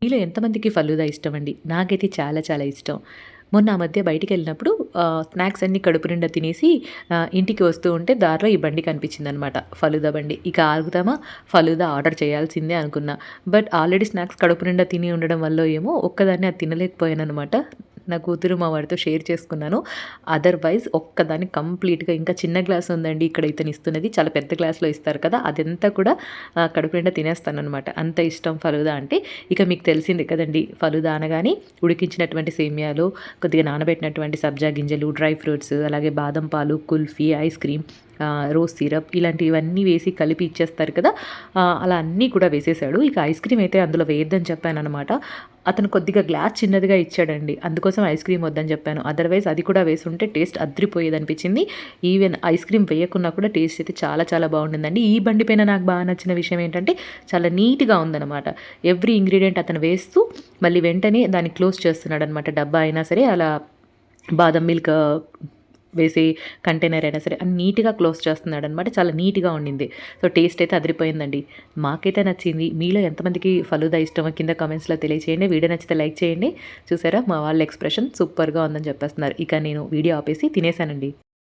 మీలో ఎంతమందికి ఫలూదా ఇష్టమండి? నాకైతే చాలా చాలా ఇష్టం. మొన్న ఆ మధ్య బయటికెళ్ళినప్పుడు స్నాక్స్ అన్నీ కడుపు నిండా తినేసి ఇంటికి వస్తూ ఉంటే దారిలో ఈ బండి కనిపించిందనమాట. ఫలూదా బండి. ఇక ఆగుతామా, ఫలూదా ఆర్డర్ చేయాల్సిందే అనుకున్నా. బట్ ఆల్రెడీ స్నాక్స్ కడుపు నిండా తిని ఉండడం వల్లో ఏమో ఒక్కదాన్నే అది తినలేకపోయాననమాట. నా కూతురు, మా వాడితో షేర్ చేసుకున్నాను. అదర్‌వైజ్ ఒక్కదాన్ని కంప్లీట్‌గా ఇంకా చిన్న గ్లాస్ ఉందండి ఇక్కడ ఇతనిస్తున్నది. చాలా పెద్ద గ్లాస్‌లో ఇస్తారు కదా! అదంతా కూడా కడుపు నిండా తినేస్తాననమాట. అంత ఇష్టం ఫలూదా అంటే. ఇక మీకు తెలిసిందే కదండీ! ఫలూదా అనగానే ఉడికించినటువంటి సేమియాలు, కొద్దిగా నానబెట్టినటువంటి సబ్జా గింజలు, డ్రై ఫ్రూట్స్, అలాగే బాదం పాలు, kulfi, ice cream, rose syrup ఇలాంటివన్నీ వేసి కలిపి ఇచ్చేస్తారు కదా! అలా అన్నీ కూడా వేసేసాడు. ఇక ఐస్ క్రీమ్ అయితే అందులో వేయొద్దని చెప్పాననమాట. అతను కొద్దిగా గ్లాస్ చిన్నదిగా ఇచ్చాడండి. అందుకోసం ఐస్ క్రీమ్ వద్దని చెప్పాను. అదర్‌వైజ్ అది కూడా వేసుంటే టేస్ట్ అద్రిపోయేదనిపించింది. ఈవెన్ ఐస్ క్రీమ్ వేయకున్నా కూడా టేస్ట్ అయితే చాలా చాలా బాగుండిందండి. ఈ బండి పైన నాకు బాగా నచ్చిన విషయం ఏంటంటే చాలా నీట్‌గా ఉందనమాట. ఎవ్రీ ఇంగ్రీడియెంట్ అతను వేస్తూ మళ్ళీ వెంటనే దాన్ని క్లోజ్ చేస్తున్నాడనమాట. డబ్బా అయినా సరే అలా బాదం మిల్క్ వేసే కంటైనర్ అయినా సరే అన్ని నీట్‌గా క్లోజ్ చేస్తున్నాడనమాట. చాలా నీట్‌గా ఉండింది. సో, టేస్ట్ అయితే అదిరిపోయిందండి. మాకైతే నచ్చింది. మీలో ఎంతమందికి ఫలూదా ఇష్టమో కింద కామెంట్స్‌లో తెలియచేయండి. వీడియో నచ్చితే లైక్ చేయండి. చూసారా మా వాళ్ళ ఎక్స్‌ప్రెషన్ సూపర్‌గా ఉందని చెప్పేస్తున్నారు. ఇక నేను వీడియో ఆపేసి తినేసానండి.